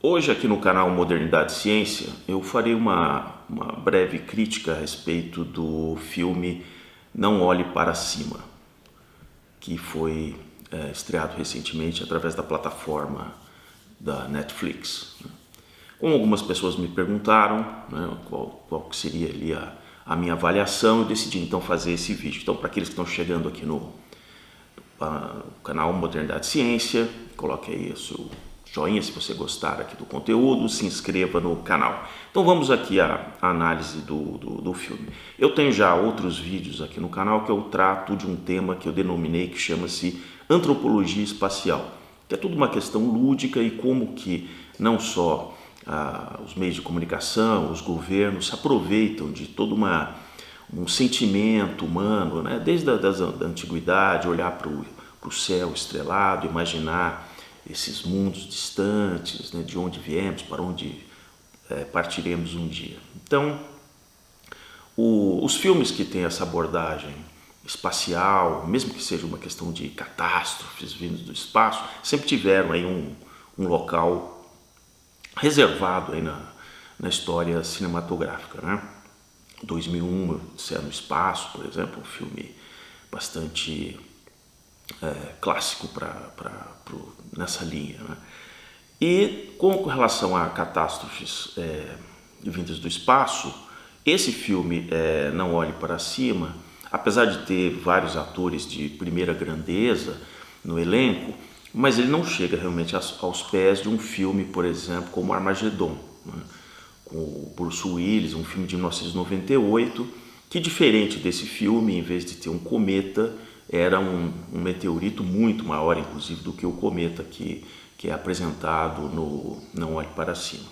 Hoje aqui no canal Modernidade e Ciência eu farei uma breve crítica a respeito do filme Não Olhe Para Cima, que foi estreado recentemente através da plataforma da Netflix. Como algumas pessoas me perguntaram, né, qual que seria ali a minha avaliação, eu decidi então fazer esse vídeo. Então, para aqueles que estão chegando aqui no canal Modernidade e Ciência, coloque aí o seu joinha se você gostar aqui do conteúdo, se inscreva no canal. Então vamos aqui à análise do filme. Eu tenho já outros vídeos aqui no canal que eu trato de um tema que eu denominei, que chama-se antropologia espacial, que é tudo uma questão lúdica e como que não só os meios de comunicação, os governos se aproveitam de todo um sentimento humano, né? Desde da antiguidade, olhar para o céu estrelado, imaginar esses mundos distantes, né, de onde viemos, para onde partiremos um dia. Então, os filmes que têm essa abordagem espacial, mesmo que seja uma questão de catástrofes vindas do espaço, sempre tiveram aí um local reservado aí na história cinematográfica, né? 2001, Odisseia no Espaço, por exemplo, um filme bastante clássico nessa linha, né? E com relação a catástrofes vindas do espaço, esse filme Não Olhe Para Cima, apesar de ter vários atores de primeira grandeza no elenco, mas ele não chega realmente aos pés de um filme, por exemplo, como Armagedon, né? Com o Bruce Willis, um filme de 1998, que diferente desse filme, em vez de ter um cometa, era um meteorito muito maior, inclusive, do que o cometa que é apresentado no Não Olhe Para Cima.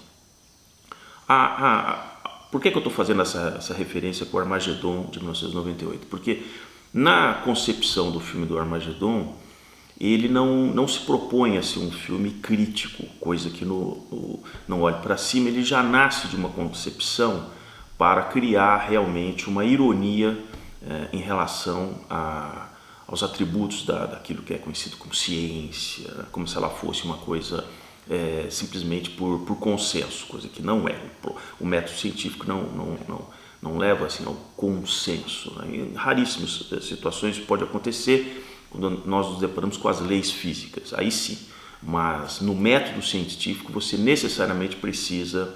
Por que eu estou fazendo essa referência com o Armagedon de 1998? Porque na concepção do filme do Armagedon, ele não se propõe a ser um filme crítico, coisa que no Não Olhe Para Cima ele já nasce de uma concepção para criar realmente uma ironia em relação aos atributos daquilo que é conhecido como ciência, como se ela fosse uma coisa simplesmente por consenso, coisa que não é. O método científico não leva assim ao consenso, né? Em raríssimas situações isso pode acontecer quando nós nos deparamos com as leis físicas, aí sim, mas no método científico você necessariamente precisa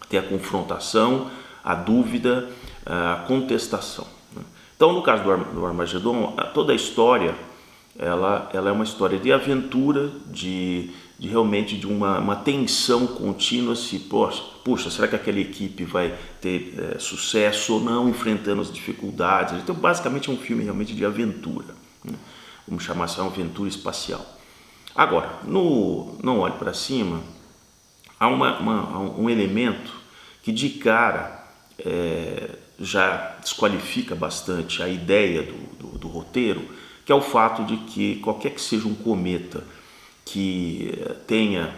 ter a confrontação, a dúvida, a contestação, né? Então, no caso do Armagedon, toda a história ela é uma história de aventura, realmente de uma tensão contínua, puxa, será que aquela equipe vai ter sucesso ou não, enfrentando as dificuldades. Então, basicamente é um filme realmente de aventura, né? Vamos chamar assim, uma aventura espacial. Agora, no Não Olhe Para Cima, há um elemento que de cara já desqualifica bastante a ideia do roteiro, que é o fato de que qualquer que seja um cometa que tenha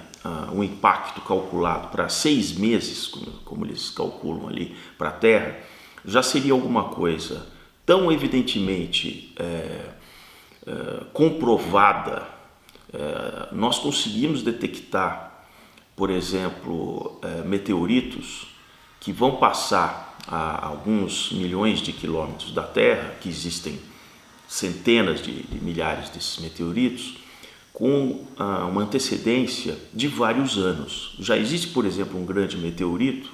um impacto calculado para 6 meses, como eles calculam ali para a Terra, já seria alguma coisa tão evidentemente comprovada. Nós conseguimos detectar, por exemplo, meteoritos que vão passar a alguns milhões de quilômetros da Terra, que existem centenas de milhares desses meteoritos, com uma antecedência de vários anos. Já existe, por exemplo, um grande meteorito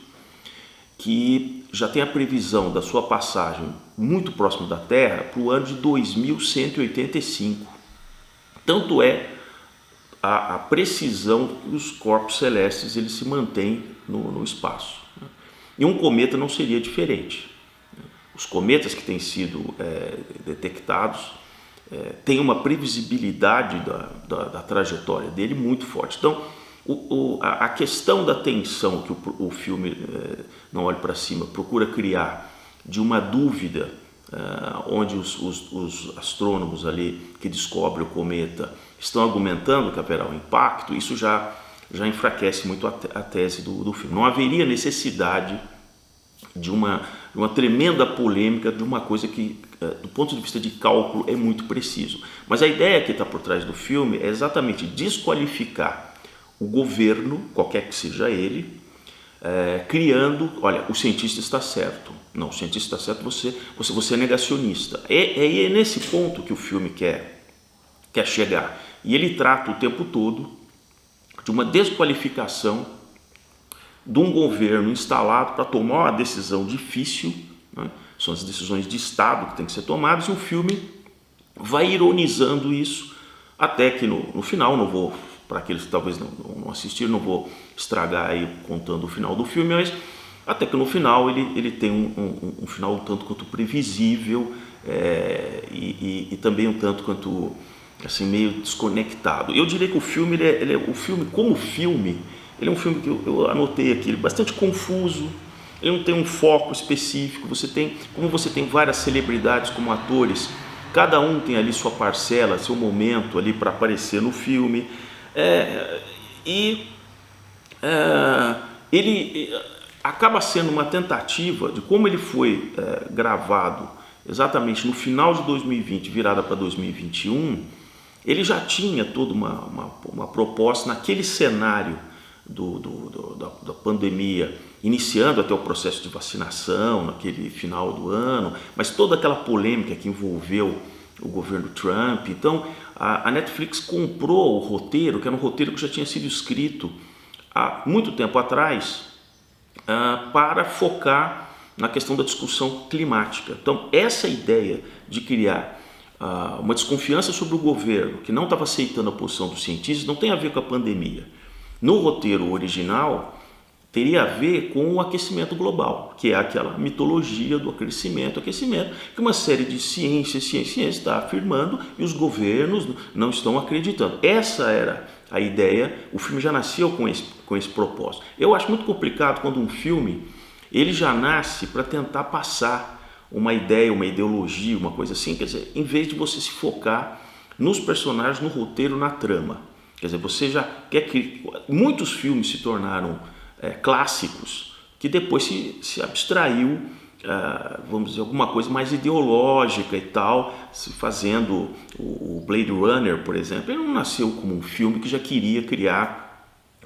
que já tem a previsão da sua passagem muito próximo da Terra para o ano de 2185. Tanto é a precisão que os corpos celestes eles se mantêm no espaço. E um cometa não seria diferente. Os cometas que têm sido detectados têm uma previsibilidade da trajetória dele muito forte. Então, a questão da tensão que o filme Não Olhe Para Cima procura criar, de uma dúvida onde os astrônomos ali que descobrem o cometa estão argumentando que haverá um impacto, isso já enfraquece muito a tese do filme. Não haveria necessidade de uma tremenda polêmica de uma coisa que, do ponto de vista de cálculo, é muito preciso. Mas a ideia que está por trás do filme é exatamente desqualificar o governo, qualquer que seja ele, criando, olha, o cientista está certo. Não, o cientista está certo, você é negacionista. É nesse ponto que o filme quer chegar. E ele trata o tempo todo de uma desqualificação de um governo instalado para tomar uma decisão difícil, né? São as decisões de Estado que têm que ser tomadas, e o filme vai ironizando isso, até que no final, não vou, para aqueles que talvez não assistiram, não vou estragar aí contando o final do filme, mas até que no final ele tem um final um tanto quanto previsível, e também um tanto quanto assim, meio desconectado. Eu diria que o filme, o filme como filme, ele é um filme que eu anotei aqui, ele é bastante confuso, ele não tem um foco específico, como você tem várias celebridades como atores, cada um tem ali sua parcela, seu momento ali para aparecer no filme, ele acaba sendo uma tentativa de como ele foi gravado exatamente no final de 2020, virada para 2021, ele já tinha toda uma proposta naquele cenário da pandemia, iniciando até o processo de vacinação naquele final do ano, mas toda aquela polêmica que envolveu o governo Trump. Então a Netflix comprou o roteiro, que era um roteiro que já tinha sido escrito há muito tempo atrás, para focar na questão da discussão climática. Então essa ideia de criar uma desconfiança sobre o governo, que não estava aceitando a posição dos cientistas, não tem a ver com a pandemia. No roteiro original, teria a ver com o aquecimento global, que é aquela mitologia do aquecimento, que uma série de ciências está afirmando e os governos não estão acreditando. Essa era a ideia, o filme já nasceu com esse propósito. Eu acho muito complicado quando um filme ele já nasce para tentar passar uma ideia, uma ideologia, uma coisa assim, quer dizer, em vez de você se focar nos personagens, no roteiro, na trama. Quer dizer, você já quer que... Muitos filmes se tornaram clássicos que depois se abstraiu, vamos dizer, alguma coisa mais ideológica e tal, se fazendo o Blade Runner, por exemplo. Ele não nasceu como um filme que já queria criar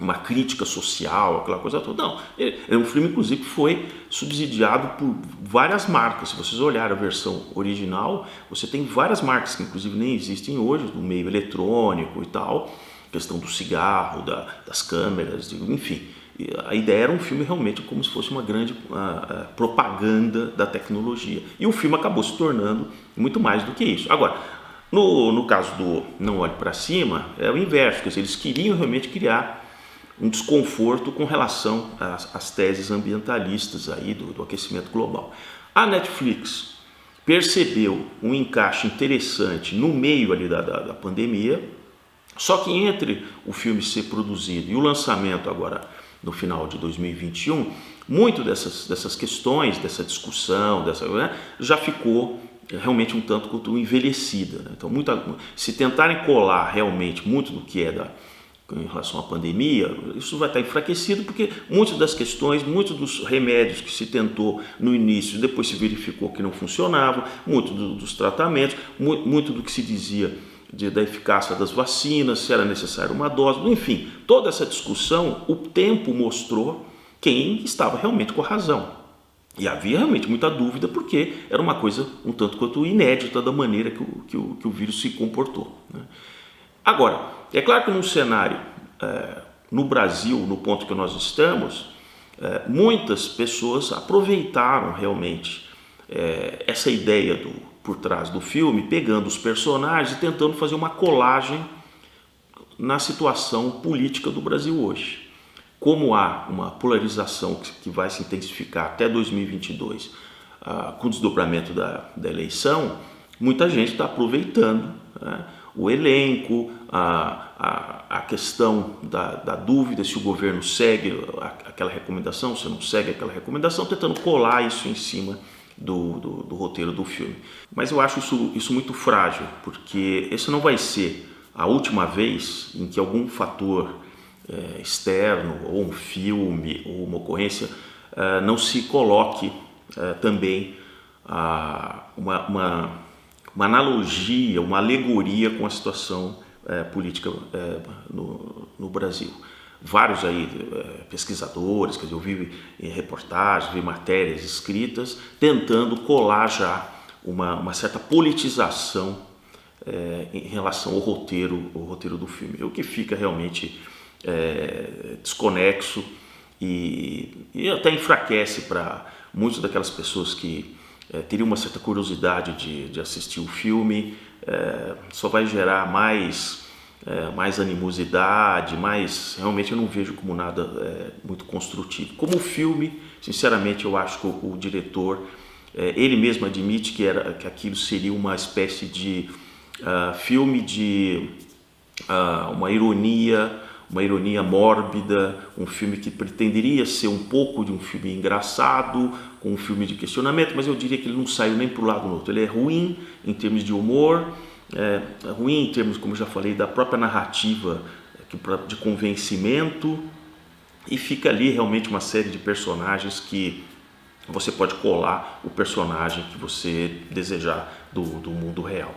uma crítica social, aquela coisa toda. Não, ele é um filme, inclusive, que foi subsidiado por várias marcas. Se vocês olharem a versão original, você tem várias marcas que, inclusive, nem existem hoje, no meio eletrônico e tal, questão do cigarro, das câmeras, enfim. A ideia era um filme realmente como se fosse uma grande propaganda da tecnologia. E o filme acabou se tornando muito mais do que isso. Agora, no caso do Não Olhe para Cima, é o inverso. Quer dizer, eles queriam realmente criar um desconforto com relação às teses ambientalistas aí do aquecimento global. A Netflix percebeu um encaixe interessante no meio ali da pandemia, só que entre o filme ser produzido e o lançamento agora no final de 2021, muito dessas questões, dessa discussão, já ficou realmente um tanto quanto envelhecida, né? Então, se tentarem colar realmente muito do que em relação à pandemia, isso vai estar enfraquecido, porque muitas das questões, muitos dos remédios que se tentou no início, depois se verificou que não funcionavam, muito dos tratamentos, muito do que se dizia da eficácia das vacinas, se era necessário uma dose, enfim, toda essa discussão, o tempo mostrou quem estava realmente com a razão. E havia realmente muita dúvida, porque era uma coisa um tanto quanto inédita da maneira que o vírus se comportou, né? Agora, é claro que num cenário, no Brasil, no ponto que nós estamos, muitas pessoas aproveitaram realmente essa ideia por trás do filme, pegando os personagens e tentando fazer uma colagem na situação política do Brasil hoje. Como há uma polarização que vai se intensificar até 2022, com o desdobramento da eleição, muita gente está aproveitando, né, o elenco, a questão da dúvida se o governo segue aquela recomendação, se não segue aquela recomendação, tentando colar isso em cima do roteiro do filme. Mas eu acho isso muito frágil, porque esse não vai ser a última vez em que algum fator externo, ou um filme, ou uma ocorrência, não se coloque também uma analogia, uma alegoria com a situação política no Brasil. vários aí pesquisadores, quer dizer, eu vi reportagens, vi matérias escritas, tentando colar já uma certa politização em relação ao roteiro do filme, o que fica realmente desconexo e até enfraquece para muitas daquelas pessoas que teriam uma certa curiosidade de assistir o filme, só vai gerar mais animosidade, mas realmente eu não vejo como nada muito construtivo. Como filme, sinceramente, eu acho que o diretor, ele mesmo admite que aquilo seria uma espécie de filme de uma ironia mórbida, um filme que pretenderia ser um pouco de um filme engraçado, com um filme de questionamento, mas eu diria que ele não saiu nem para o lado nem outro. Ele é ruim em termos de humor, ruim em termos, como eu já falei, da própria narrativa, de convencimento, e fica ali realmente uma série de personagens que você pode colar o personagem que você desejar do mundo real.